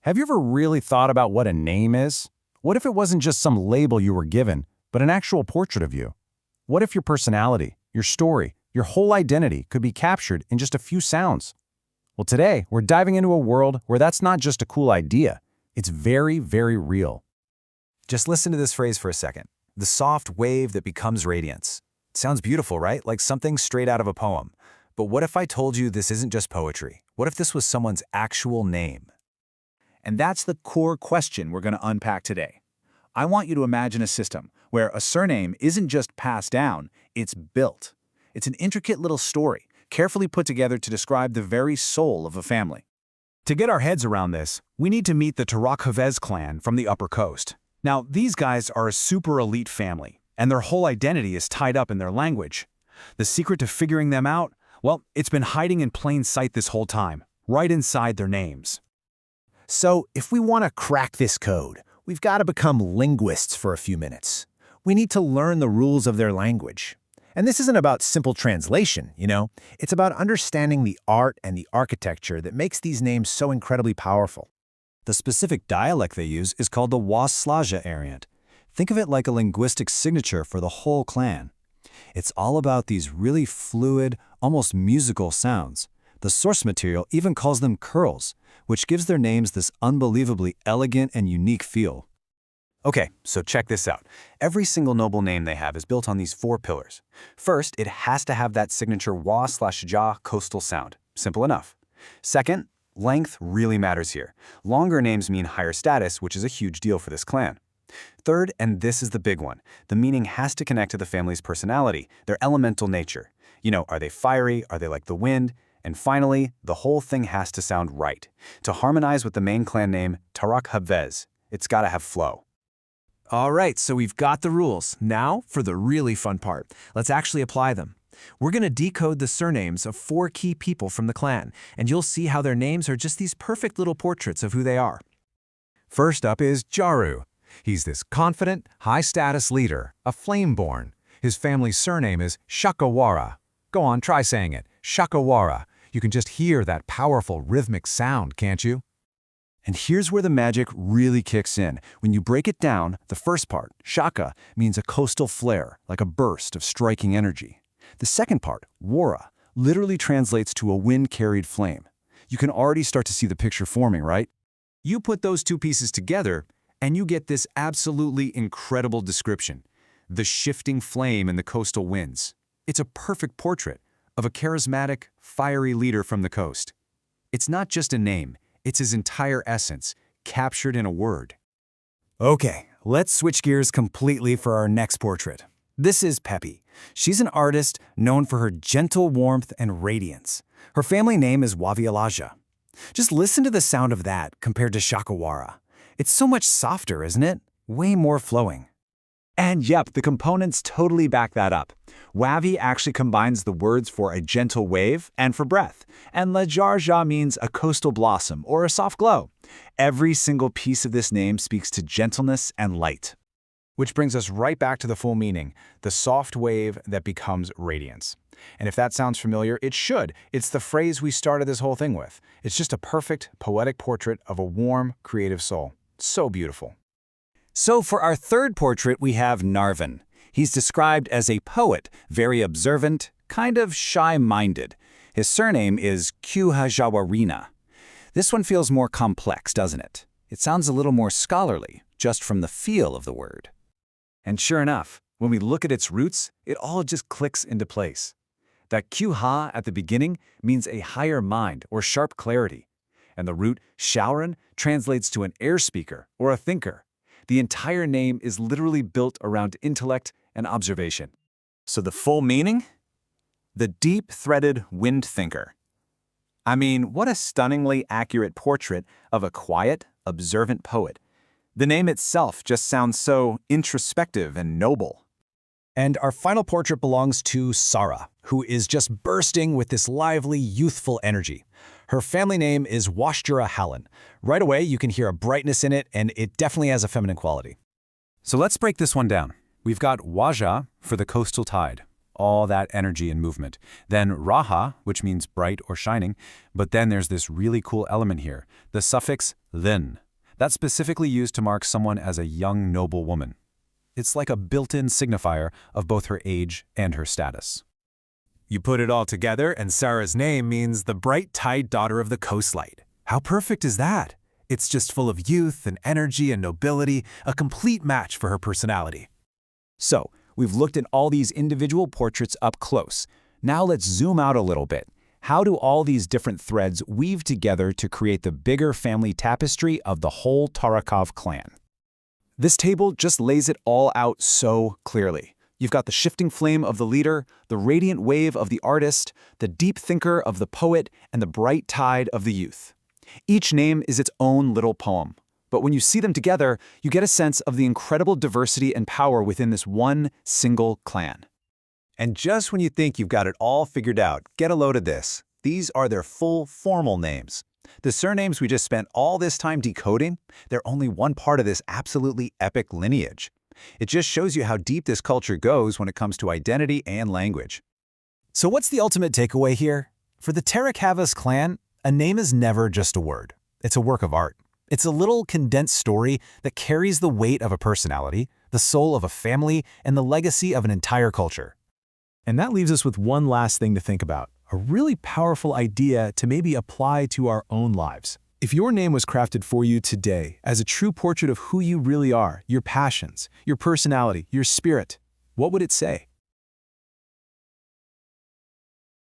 Have you ever really thought about what a name is? What if it wasn't just some label you were given, but an actual portrait of you? What if your personality, your story, your whole identity could be captured in just a few sounds? Well, today, we're diving into a world where that's not just a cool idea. It's very, very real. Just listen to this phrase for a second. The soft wave that becomes radiance. Sounds beautiful, right? Like something straight out of a poem. But what if I told you this isn't just poetry? What if this was someone's actual name? And that's the core question we're going to unpack today. I want you to imagine a system where a surname isn't just passed down, it's built. It's an intricate little story, carefully put together to describe the very soul of a family. To get our heads around this, we need to meet the Tarak Hafez clan from the Upper Coast. Now, these guys are a super elite family, and their whole identity is tied up in their language. The secret to figuring them out? Well, it's been hiding in plain sight this whole time, right inside their names. So, if we want to crack this code, we've got to become linguists for a few minutes. We need to learn the rules of their language. And this isn't about simple translation, It's about understanding the art and the architecture that makes these names so incredibly powerful. The specific dialect they use is called the Waslaja variant. Think of it like a linguistic signature for the whole clan. It's all about these really fluid, almost musical sounds. The source material even calls them curls, which gives their names this unbelievably elegant and unique feel. Okay, so check this out. Every single noble name they have is built on these 4 pillars. First, it has to have that signature Wa/Ja coastal sound. Simple enough. Second, length really matters here. Longer names mean higher status, which is a huge deal for this clan. Third, and this is the big one, the meaning has to connect to the family's personality, their elemental nature. Are they fiery? Are they like the wind? And finally, the whole thing has to sound right. To harmonize with the main clan name, Tarak Hafez, it's gotta have flow. All right, so we've got the rules. Now for the really fun part. Let's actually apply them. We're going to decode the surnames of 4 key people from the clan, and you'll see how their names are just these perfect little portraits of who they are. First up is Jaru. He's this confident, high-status leader, a flame-born. His family's surname is Shakawara. Go on, try saying it. Shakawara. You can just hear that powerful rhythmic sound, can't you? And here's where the magic really kicks in. When you break it down, the first part, Shaka, means a coastal flare, like a burst of striking energy. The second part, Wara, literally translates to a wind-carried flame. You can already start to see the picture forming, right? You put those 2 pieces together, and you get this absolutely incredible description. The shifting flame in the coastal winds. It's a perfect portrait of a charismatic, fiery leader from the coast. It's not just a name, it's his entire essence, captured in a word. Okay, let's switch gears completely for our next portrait. This is Pepi. She's an artist known for her gentle warmth and radiance. Her family name is Wavialaja. Just listen to the sound of that compared to Shakawara. It's so much softer, isn't it? Way more flowing. And yep, the components totally back that up. Wavi actually combines the words for a gentle wave and for breath, and Lajarja means a coastal blossom or a soft glow. Every single piece of this name speaks to gentleness and light. Which brings us right back to the full meaning, the soft wave that becomes radiance. And if that sounds familiar, it should. It's the phrase we started this whole thing with. It's just a perfect, poetic portrait of a warm, creative soul. So beautiful. So for our third portrait, we have Narvan. He's described as a poet, very observant, kind of shy-minded. His surname is Kuhajawarina. This one feels more complex, doesn't it? It sounds a little more scholarly, just from the feel of the word. And sure enough, when we look at its roots, it all just clicks into place. That Kuha at the beginning means a higher mind or sharp clarity. And the root Shauran translates to an air speaker or a thinker. The entire name is literally built around intellect and observation. So the full meaning? The deep-threaded wind thinker. I mean, what a stunningly accurate portrait of a quiet, observant poet. The name itself just sounds so introspective and noble. And our final portrait belongs to Sara, who is just bursting with this lively, youthful energy. Her family name is Washtura Hallen. Right away, you can hear a brightness in it, and it definitely has a feminine quality. So let's break this one down. We've got Waja for the coastal tide, all that energy and movement. Then Raha, which means bright or shining, but then there's this really cool element here, the suffix lin. That's specifically used to mark someone as a young, noble woman. It's like a built-in signifier of both her age and her status. You put it all together, and Sarah's name means the bright-tide daughter of the coastlight. How perfect is that? It's just full of youth and energy and nobility, a complete match for her personality. So, we've looked at all these individual portraits up close. Now let's zoom out a little bit. How do all these different threads weave together to create the bigger family tapestry of the whole Tarakov clan? This table just lays it all out so clearly. You've got the shifting flame of the leader, the radiant wave of the artist, the deep thinker of the poet, and the bright tide of the youth. Each name is its own little poem. But when you see them together, you get a sense of the incredible diversity and power within this one single clan. And just when you think you've got it all figured out, get a load of this. These are their full formal names. The surnames we just spent all this time decoding, they're only one part of this absolutely epic lineage. It just shows you how deep this culture goes when it comes to identity and language. So what's the ultimate takeaway here? For the Tarakavas clan, a name is never just a word. It's a work of art. It's a little condensed story that carries the weight of a personality, the soul of a family, and the legacy of an entire culture. And that leaves us with one last thing to think about, a really powerful idea to maybe apply to our own lives. If your name was crafted for you today as a true portrait of who you really are, your passions, your personality, your spirit, what would it say?